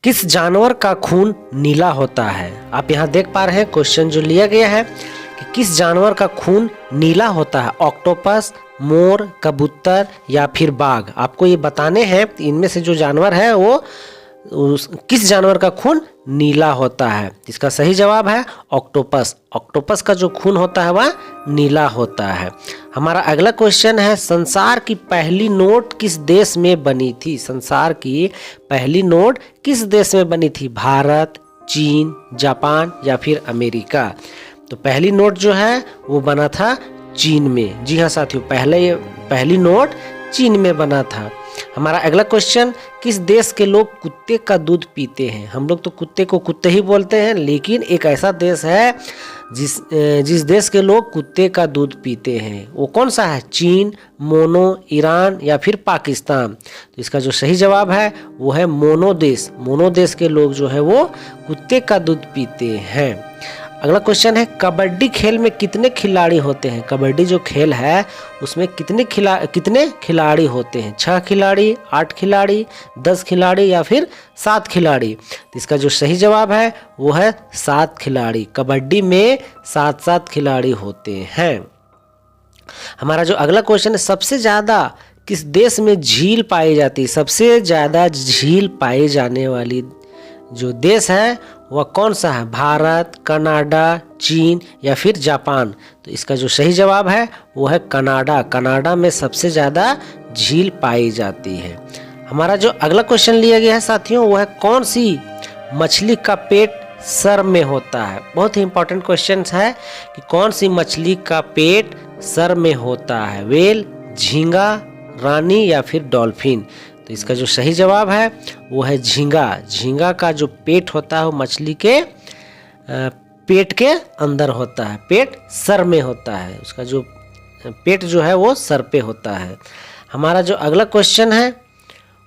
किस जानवर का खून नीला होता है? आप यहाँ देख पा रहे हैं क्वेश्चन जो लिया गया है कि किस जानवर का खून नीला होता है? ऑक्टोपस, मोर, कबूतर या फिर बाघ। आपको ये बताने हैं इनमें से जो जानवर है वो किस जानवर का खून नीला होता है। इसका सही जवाब है ऑक्टोपस। ऑक्टोपस का जो खून होता है वह नीला होता है। हमारा अगला क्वेश्चन है, संसार की पहली नोट किस देश में बनी थी? संसार की पहली नोट किस देश में बनी थी? भारत, चीन, जापान या फिर अमेरिका? तो पहली नोट जो है वो बना था चीन में। जी हाँ साथियों, पहली नोट चीन में बना था। हमारा अगला क्वेश्चन, किस देश के लोग कुत्ते का दूध पीते हैं? हम लोग तो कुत्ते को कुत्ते ही बोलते हैं, लेकिन एक ऐसा देश है जिस देश के लोग कुत्ते का दूध पीते हैं। वो कौन सा है? चीन, मोनो, ईरान या फिर पाकिस्तान? तो इसका जो सही जवाब है वो है मोनो देश। मोनो देश के लोग जो है वो कुत्ते का दूध पीते हैं। अगला क्वेश्चन है, कबड्डी खेल में कितने खिलाड़ी होते हैं? कबड्डी जो खेल है उसमें कितने खिलाड़ी होते हैं? 6 खिलाड़ी, 8 खिलाड़ी, 10 खिलाड़ी या फिर 7 खिलाड़ी? तो इसका जो सही जवाब है वो है 7 खिलाड़ी। कबड्डी में 7 खिलाड़ी होते हैं। हमारा जो अगला क्वेश्चन है, सबसे ज़्यादा किस देश में झील पाई जाती है? सबसे ज़्यादा झील पाई जाने वाली जो देश है वह कौन सा है? भारत, कनाडा, चीन या फिर जापान? तो इसका जो सही जवाब है वो है कनाडा। कनाडा में सबसे ज़्यादा झील पाई जाती है। हमारा जो अगला क्वेश्चन लिया गया है साथियों वो है, कौन सी मछली का पेट सर में होता है? बहुत ही इंपॉर्टेंट क्वेश्चन है कि कौन सी मछली का पेट सर में होता है? व्हेल, झींगा, रानी या फिर डॉल्फिन? तो इसका जो सही जवाब है वो है झींगा। झींगा का जो पेट होता है वो मछली के पेट के अंदर होता है, पेट सर में होता है। उसका जो पेट जो है वो सर पे होता है। हमारा जो अगला क्वेश्चन है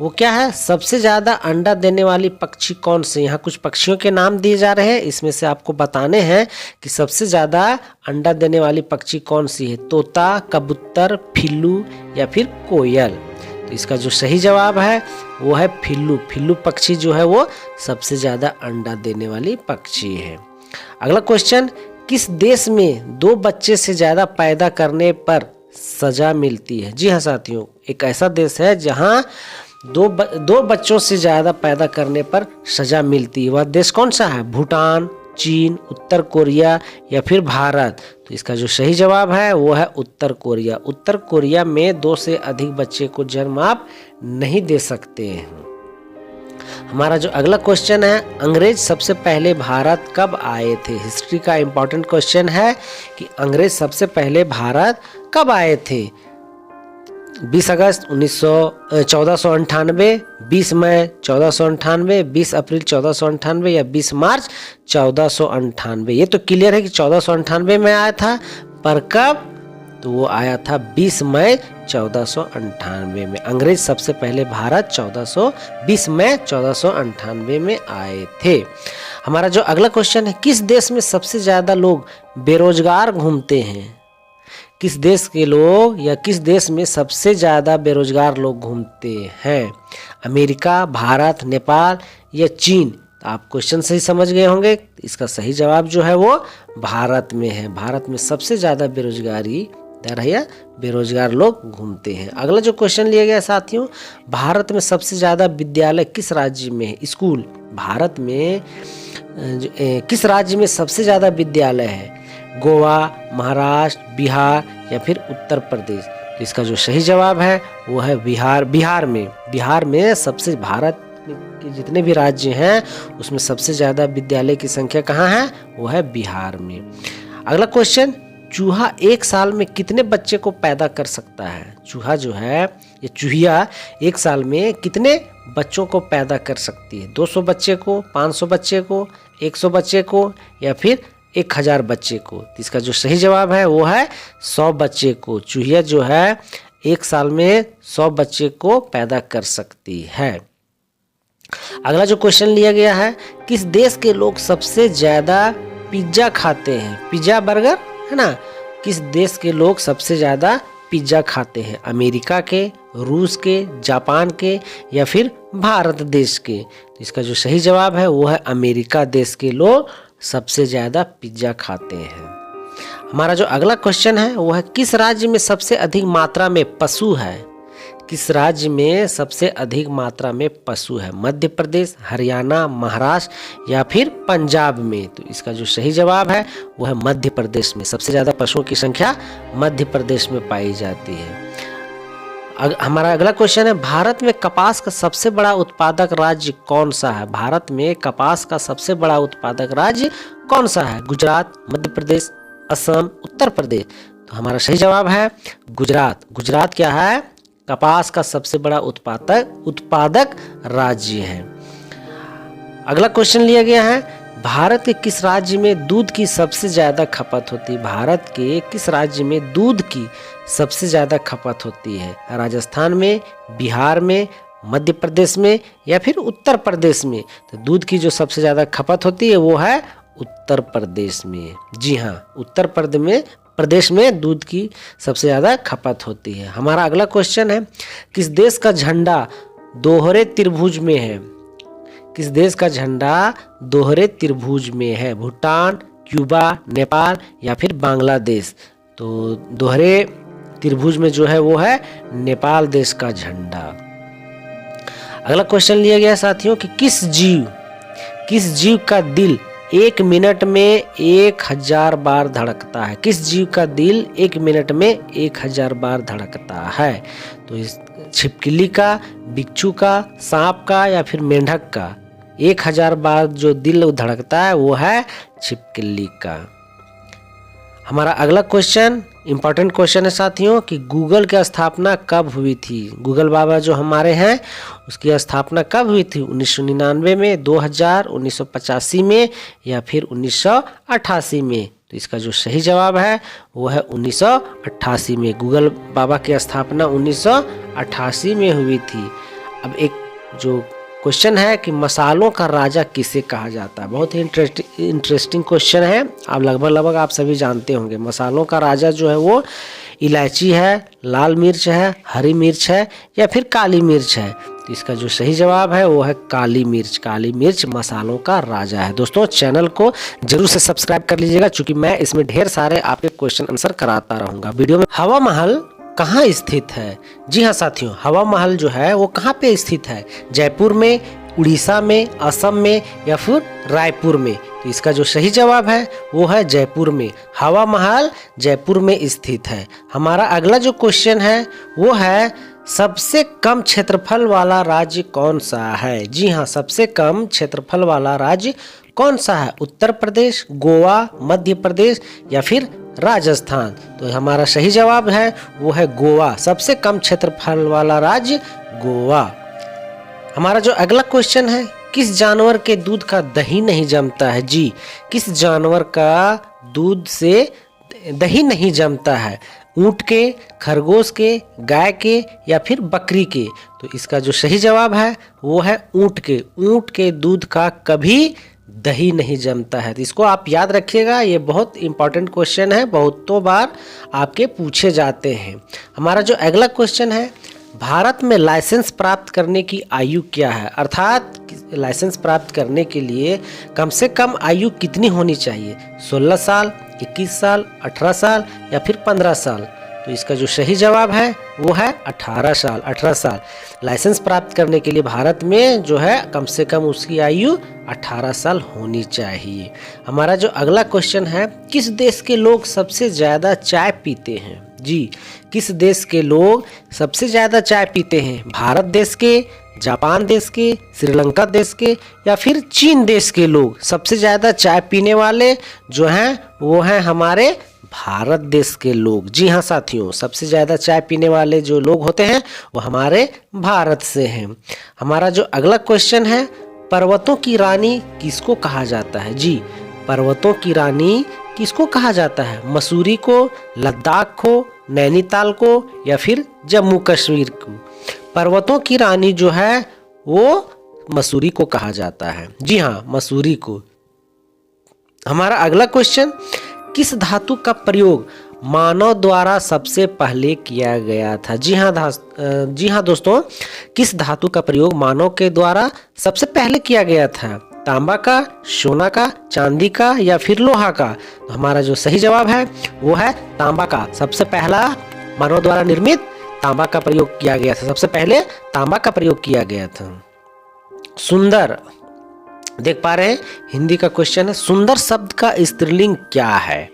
वो क्या है? सबसे ज़्यादा अंडा देने वाली पक्षी कौन से? यहाँ कुछ पक्षियों के नाम दिए जा रहे हैं, इसमें से आपको बताने हैं कि सबसे ज़्यादा अंडा देने वाली पक्षी कौन सी है? तोता, कबूतर, फिल्लू या फिर कोयल? तो इसका जो सही जवाब है वो है फिल्लू। फिल्लू पक्षी जो है वो सबसे ज़्यादा अंडा देने वाली पक्षी है। अगला क्वेश्चन, किस देश में 2 बच्चे से ज़्यादा पैदा करने पर सज़ा मिलती है? जी हाँ साथियों, एक ऐसा देश है जहाँ दो बच्चों से ज़्यादा पैदा करने पर सज़ा मिलती है। वह देश कौन सा है? भूटान, चीन, उत्तर कोरिया या फिर भारत? तो इसका जो सही जवाब है वो है उत्तर कोरिया। उत्तर कोरिया में 2 से अधिक बच्चे को जन्म आप नहीं दे सकते हैं। हमारा जो अगला क्वेश्चन है, अंग्रेज सबसे पहले भारत कब आए थे? हिस्ट्री का इंपॉर्टेंट क्वेश्चन है कि अंग्रेज सबसे पहले भारत कब आए थे? 20 अगस्त 1498, 20 मई 1498, 20 अप्रैल 1498 या 20 मार्च 1498? ये तो क्लियर है कि 1498 में आया था, पर कब? तो वो आया था 20 मई 1498 में। अंग्रेज सबसे पहले भारत 20 मई 1498 में आए थे। हमारा जो अगला क्वेश्चन है, किस देश में सबसे ज़्यादा लोग बेरोजगार घूमते हैं? किस देश के लोग या किस देश में सबसे ज़्यादा बेरोजगार लोग घूमते हैं? अमेरिका, भारत, नेपाल या चीन? तो आप क्वेश्चन सही समझ गए होंगे। इसका सही जवाब जो है वो भारत में है। भारत में सबसे ज़्यादा बेरोजगार लोग घूमते हैं। अगला जो क्वेश्चन लिया गया साथियों, भारत में सबसे ज़्यादा विद्यालय किस राज्य में है? स्कूल। भारत में किस राज्य में सबसे ज़्यादा विद्यालय है? गोवा, महाराष्ट्र, बिहार या फिर उत्तर प्रदेश? तो इसका जो सही जवाब है वो है बिहार। बिहार में सबसे, भारत के जितने भी राज्य हैं उसमें सबसे ज़्यादा विद्यालय की संख्या कहाँ है? वो है बिहार में। अगला क्वेश्चन, चूहा 1 साल में कितने बच्चे को पैदा कर सकता है? चूहा जो है ये चूहिया 1 साल में कितने बच्चों को पैदा कर सकती है? 200 बच्चे को, 500 बच्चे को, 100 बच्चे को या फिर 1000 बच्चे को? इसका जो सही जवाब है वो है 100 बच्चे को। चूहिया जो है 1 साल में 100 बच्चे को पैदा कर सकती है। अगला जो क्वेश्चन लिया गया है, किस देश के लोग सबसे ज़्यादा पिज्ज़ा खाते हैं? पिज्ज़ा, बर्गर है ना। किस देश के लोग सबसे ज़्यादा पिज्ज़ा खाते हैं? अमेरिका के, रूस के, जापान के या फिर भारत देश के? तो इसका जो सही जवाब है वो है अमेरिका देश के लोग सबसे ज़्यादा पिज्ज़ा खाते हैं। हमारा जो अगला क्वेश्चन है वो है किस राज्य में सबसे अधिक मात्रा में पशु है? किस राज्य में सबसे अधिक मात्रा में पशु है? मध्य प्रदेश, हरियाणा, महाराष्ट्र या फिर पंजाब में? तो इसका जो सही जवाब है वो है मध्य प्रदेश में। सबसे ज़्यादा पशुओं की संख्या मध्य प्रदेश में पाई जाती है। हमारा अगला क्वेश्चन है भारत में कपास का सबसे बड़ा उत्पादक राज्य कौन सा है? भारत में कपास का सबसे बड़ा उत्पादक राज्य कौन सा है? गुजरात, मध्य प्रदेश, असम, उत्तर प्रदेश? तो हमारा सही जवाब है गुजरात। गुजरात क्या है? कपास का सबसे बड़ा उत्पादक राज्य है। अगला क्वेश्चन लिया गया है भारत के किस राज्य में दूध की सबसे ज्यादा खपत होती है? भारत के किस राज्य में दूध की सबसे ज्यादा खपत होती है? राजस्थान में, बिहार में, मध्य प्रदेश में या फिर उत्तर प्रदेश में? तो दूध की जो सबसे ज्यादा खपत होती है वो है उत्तर प्रदेश में। जी हाँ, उत्तर प्रदेश में दूध की सबसे ज़्यादा खपत होती है। हमारा अगला क्वेश्चन है किस देश का झंडा दोहरे त्रिभुज में है? किस देश का झंडा दोहरे त्रिभुज में है? भूटान, क्यूबा, नेपाल या फिर बांग्लादेश? तो दोहरे त्रिभुज में जो है वो है नेपाल देश का झंडा। अगला क्वेश्चन लिया गया साथियों कि किस जीव का दिल 1 मिनट में 1000 बार धड़कता है? किस जीव का दिल 1 मिनट में 1000 बार धड़कता है? तो इस छिपकली का, बिच्छू का, सांप का या फिर मेंढक का? 1000 बार जो दिल धड़कता है वो है छिपकली का। हमारा अगला क्वेश्चन इंपॉर्टेंट क्वेश्चन है साथियों कि गूगल की स्थापना कब हुई थी? गूगल बाबा जो हमारे हैं उसकी स्थापना कब हुई थी? 1999 में, 2000, 1985 में या फिर 1988 में? तो इसका जो सही जवाब है वो है 1988 में। गूगल बाबा की स्थापना 1988 में हुई थी। अब एक जो क्वेश्चन है कि मसालों का राजा किसे कहा जाता है? बहुत ही इंटरेस्टिंग क्वेश्चन है। आप लगभग आप सभी जानते होंगे मसालों का राजा जो है वो इलायची है, लाल मिर्च है, हरी मिर्च है या फिर काली मिर्च है? तो इसका जो सही जवाब है वो है काली मिर्च। काली मिर्च मसालों का राजा है। दोस्तों चैनल को जरूर से सब्सक्राइब कर लीजिएगा क्योंकि मैं इसमें ढेर सारे आपके क्वेश्चन आंसर कराता रहूंगा वीडियो में। हवा महल कहाँ स्थित है? जी हाँ साथियों, हवा महल जो है वो कहाँ पे स्थित है? जयपुर में, उड़ीसा में, असम में या फिर रायपुर में? तो इसका जो सही जवाब है वो है जयपुर में। हवा महल जयपुर में स्थित है। हमारा अगला जो क्वेश्चन है वो है सबसे कम क्षेत्रफल वाला राज्य कौन सा है? जी हाँ, सबसे कम क्षेत्रफल वाला राज्य कौन सा है? उत्तर प्रदेश, गोवा, मध्य प्रदेश या फिर राजस्थान? तो हमारा सही जवाब है वो है गोवा। सबसे कम क्षेत्रफल वाला राज्य गोवा। हमारा जो अगला क्वेश्चन है किस जानवर के दूध का दही नहीं जमता है? जी, किस जानवर का दूध से दही नहीं जमता है? ऊंट के, खरगोश के, गाय के या फिर बकरी के? तो इसका जो सही जवाब है वो है ऊंट के। ऊंट के दूध का कभी दही नहीं जमता है। तो इसको आप याद रखिएगा, ये बहुत इंपॉर्टेंट क्वेश्चन है, बहुतों बार आपके पूछे जाते हैं। हमारा जो अगला क्वेश्चन है भारत में लाइसेंस प्राप्त करने की आयु क्या है? अर्थात लाइसेंस प्राप्त करने के लिए कम से कम आयु कितनी होनी चाहिए? 16 साल, 21 साल, 18 साल या फिर 15 साल? तो इसका जो सही जवाब है वो है 18 साल। 18 साल लाइसेंस प्राप्त करने के लिए भारत में जो है कम से कम उसकी आयु 18 साल होनी चाहिए। हमारा जो अगला क्वेश्चन है किस देश के लोग सबसे ज़्यादा चाय पीते हैं? जी, किस देश के लोग सबसे ज़्यादा चाय पीते हैं? भारत देश के, जापान देश के, श्रीलंका देश के या फिर चीन देश के लोग सबसे ज़्यादा चाय पीने वाले जो हैं वो हैं हमारे भारत देश के लोग। जी हाँ साथियों, सबसे ज़्यादा चाय पीने वाले जो लोग होते हैं वो हमारे भारत से हैं। हमारा जो अगला क्वेश्चन है पर्वतों की रानी किसको कहा जाता है? जी, पर्वतों की रानी किसको कहा जाता है? मसूरी को, लद्दाख को, नैनीताल को या फिर जम्मू कश्मीर को? पर्वतों की रानी जो है वो मसूरी को कहा जाता है। जी हाँ, मसूरी को। हमारा अगला क्वेश्चन किस धातु का प्रयोग मानव द्वारा सबसे पहले किया गया था? जी हाँ दोस्तों, किस धातु का प्रयोग मानव के द्वारा सबसे पहले किया गया था? तांबा का, सोना का, चांदी का या फिर लोहा का? तो हमारा जो सही जवाब है वो है तांबा का। सबसे पहला मानव द्वारा निर्मित तांबा का प्रयोग किया गया था। सबसे पहले तांबा का प्रयोग किया गया था। सुंदर, देख पा रहे हैं, हिंदी का क्वेश्चन है। सुंदर शब्द का स्त्रीलिंग क्या है?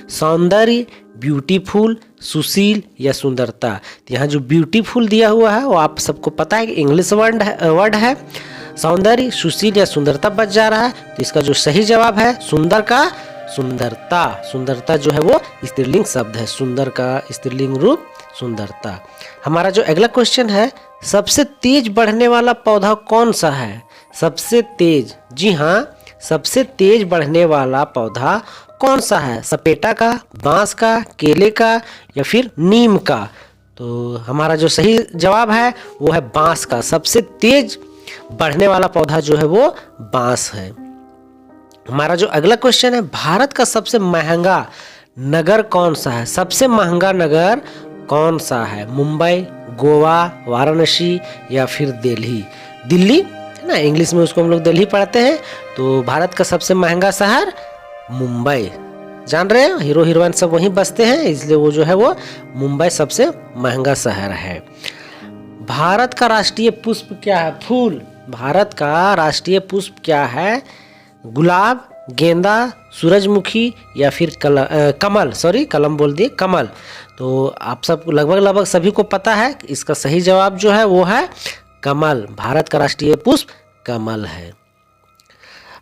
सौंदर्य, ब्यूटीफुल, सुशील या सुंदरता? तो यहाँ जो ब्यूटीफुल दिया हुआ है वो आप सबको पता है कि इंग्लिश वर्ड है। सौंदर्य, सुशील या सुंदरता बच जा रहा है, तो इसका जो सही जवाब है सुंदर का सुंदरता। सुंदरता जो है वो स्त्रीलिंग शब्द है। सुंदर का स्त्रीलिंग रूप सुंदरता। हमारा जो अगला क्वेश्चन है, सबसे तेज बढ़ने वाला पौधा कौन सा है? सबसे तेज, जी हाँ, सबसे तेज बढ़ने वाला पौधा कौन सा है? सपेटा का, बांस का, केले का या फिर नीम का? तो हमारा जो सही जवाब है वो है बांस का। सबसे तेज बढ़ने वाला पौधा जो है वो बांस है। हमारा जो अगला क्वेश्चन है, भारत का सबसे महंगा नगर कौन सा है? सबसे महंगा नगर कौन सा है? मुंबई, गोवा, वाराणसी या फिर दिल्ली? दिल्ली है ना, इंग्लिश में उसको हम लोग दिल्ली पढ़ते हैं। तो भारत का सबसे महंगा शहर मुंबई। जान रहे हैं, हीरो हीरोइन सब वहीं बसते हैं, इसलिए वो जो है वो मुंबई सबसे महंगा शहर है। भारत का राष्ट्रीय पुष्प क्या है? फूल। भारत का राष्ट्रीय पुष्प क्या है? गुलाब, गेंदा, सूरजमुखी या फिर कमल। सॉरी, कलम बोल दिए, कमल। तो आप सब लगभग सभी को पता है कि इसका सही जवाब जो है वो है कमल। भारत का राष्ट्रीय पुष्प कमल है।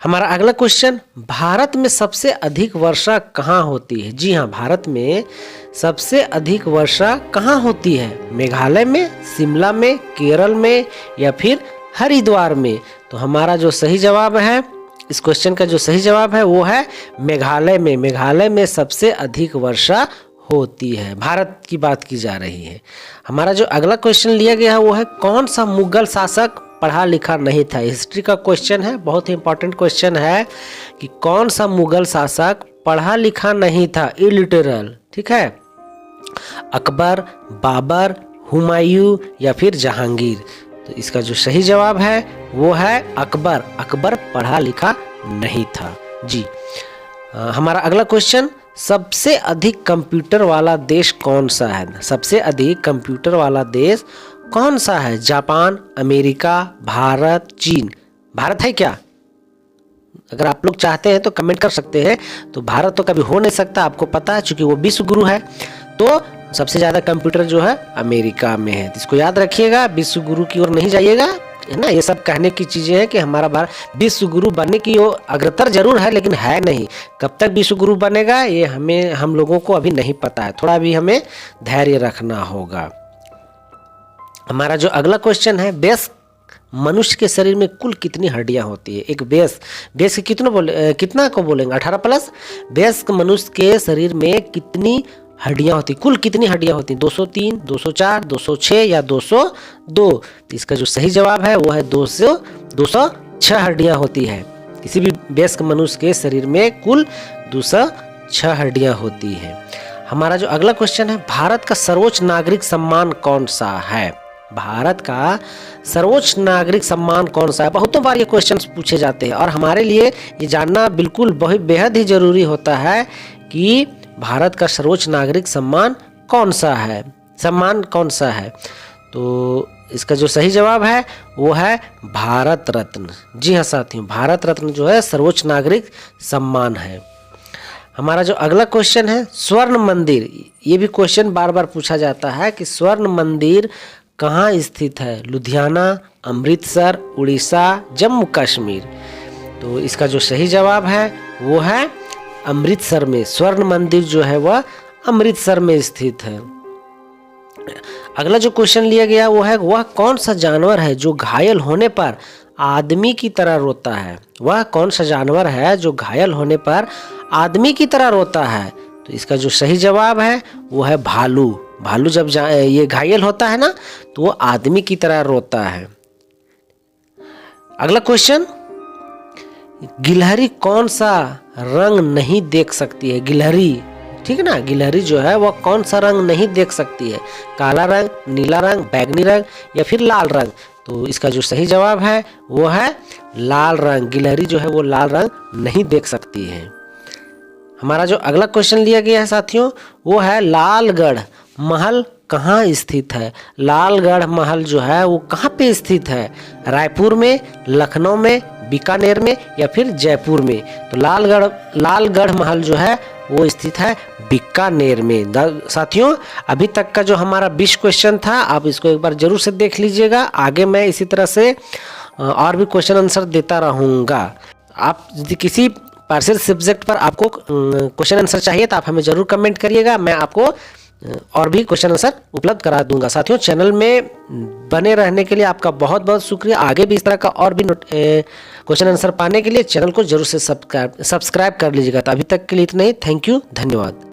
हमारा अगला क्वेश्चन, भारत में सबसे अधिक वर्षा कहाँ होती है? जी हाँ, भारत में सबसे अधिक वर्षा कहाँ होती है? मेघालय में, शिमला में, केरल में या फिर हरिद्वार में? तो हमारा जो सही जवाब है, इस क्वेश्चन का जो सही जवाब है वो है मेघालय में। मेघालय में सबसे अधिक वर्षा होती है। भारत की बात की जा रही है। हमारा जो अगला क्वेश्चन लिया गया है वो है, कौन सा मुगल शासक पढ़ा लिखा नहीं था? हिस्ट्री का क्वेश्चन है, बहुत ही इंपॉर्टेंट क्वेश्चन है कि कौन सा मुगल शासक पढ़ा लिखा नहीं था? इलिटरल, ठीक है। अकबर, बाबर, हुमायूं या फिर जहांगीर? तो इसका जो सही जवाब है वो है अकबर। अकबर पढ़ा लिखा नहीं था। जी हमारा अगला क्वेश्चन, सबसे अधिक कंप्यूटर वाला देश कौन सा है? सबसे अधिक कंप्यूटर वाला देश कौन सा है? जापान, अमेरिका, भारत, चीन? भारत है क्या? अगर आप लोग चाहते हैं तो कमेंट कर सकते हैं। तो भारत तो कभी हो नहीं सकता, आपको पता है, क्योंकि वो विश्व गुरु है। तो सबसे ज़्यादा कंप्यूटर जो है अमेरिका में है। तो इसको याद रखिएगा, विश्व गुरु की ओर नहीं जाइएगा, है ना। ये सब कहने की चीज़ें हैं कि हमारा भारत विश्व गुरु बनने की ओर अग्रसर जरूर है, लेकिन है नहीं। कब तक विश्व गुरु बनेगा ये हम लोगों को अभी नहीं पता है। थोड़ा भी हमें धैर्य रखना होगा। हमारा जो अगला क्वेश्चन है, वयस्क मनुष्य के शरीर में कुल कितनी हड्डियां होती है? एक वयस्क कितना को बोलेंगे? 18+। वयस्क मनुष्य के शरीर में कितनी हड्डियां होती? कुल कितनी हड्डियां होती? 203, 204, 206 या 202? इसका जो सही जवाब है वो है 206 हड्डियां होती है। किसी भी वयस्क मनुष्य के शरीर में कुल 206 हड्डियां होती है। हमारा जो अगला क्वेश्चन है, भारत का सर्वोच्च नागरिक सम्मान कौन सा है? भारत का सर्वोच्च नागरिक सम्मान कौन सा है? बहुतों बार ये क्वेश्चंस पूछे जाते हैं और हमारे लिए ये जानना बिल्कुल बहुत बेहद ही जरूरी होता है कि भारत का सर्वोच्च नागरिक सम्मान कौन सा है? तो इसका जो सही जवाब है वो है भारत रत्न। जी हाँ साथियों, भारत रत्न जो है सर्वोच्च नागरिक सम्मान है। हमारा जो अगला क्वेश्चन है, स्वर्ण मंदिर। ये भी क्वेश्चन बार बार पूछा जाता है कि स्वर्ण मंदिर कहाँ स्थित है? लुधियाना, अमृतसर, उड़ीसा, जम्मू कश्मीर? तो इसका जो सही जवाब है वो है अमृतसर में। स्वर्ण मंदिर जो है वह अमृतसर में स्थित है। अगला जो क्वेश्चन लिया गया वो है, वह कौन सा जानवर है जो घायल होने पर आदमी की तरह रोता है? वह कौन सा जानवर है जो घायल होने पर आदमी की तरह रोता है? तो इसका जो सही जवाब है वो है भालू। भालू जब ये घायल होता है ना तो वो आदमी की तरह रोता है। अगला क्वेश्चन, गिलहरी कौन सा रंग नहीं देख सकती है? गिलहरी ठीक है ना। गिलहरी जो है वह कौन सा रंग नहीं देख सकती है, काला रंग, नीला रंग, बैगनी रंग या फिर लाल रंग। तो इसका जो सही जवाब है वो है लाल रंग। गिलहरी जो है वो लाल रंग नहीं देख सकती है। हमारा जो अगला क्वेश्चन लिया गया है साथियों वो है लालगढ़ महल कहाँ स्थित है। लालगढ़ महल जो है वो कहाँ पे स्थित है, रायपुर में, लखनऊ में, बीकानेर में या फिर जयपुर में। तो लालगढ़ महल जो है वो स्थित है बीकानेर में। साथियों अभी तक का जो हमारा 20 क्वेश्चन था आप इसको एक बार जरूर से देख लीजिएगा। आगे मैं इसी तरह से और भी क्वेश्चन आंसर देता रहूँगा। आप यदि किसी पार्शियल सब्जेक्ट पर आपको क्वेश्चन आंसर चाहिए तो आप हमें जरूर कमेंट करिएगा, मैं आपको और भी क्वेश्चन आंसर उपलब्ध करा दूंगा। साथियों चैनल में बने रहने के लिए आपका बहुत बहुत शुक्रिया। आगे भी इस तरह का और भी क्वेश्चन आंसर पाने के लिए चैनल को जरूर से सब्सक्राइब कर लीजिएगा। तो अभी तक के लिए इतना ही। थैंक यू, धन्यवाद।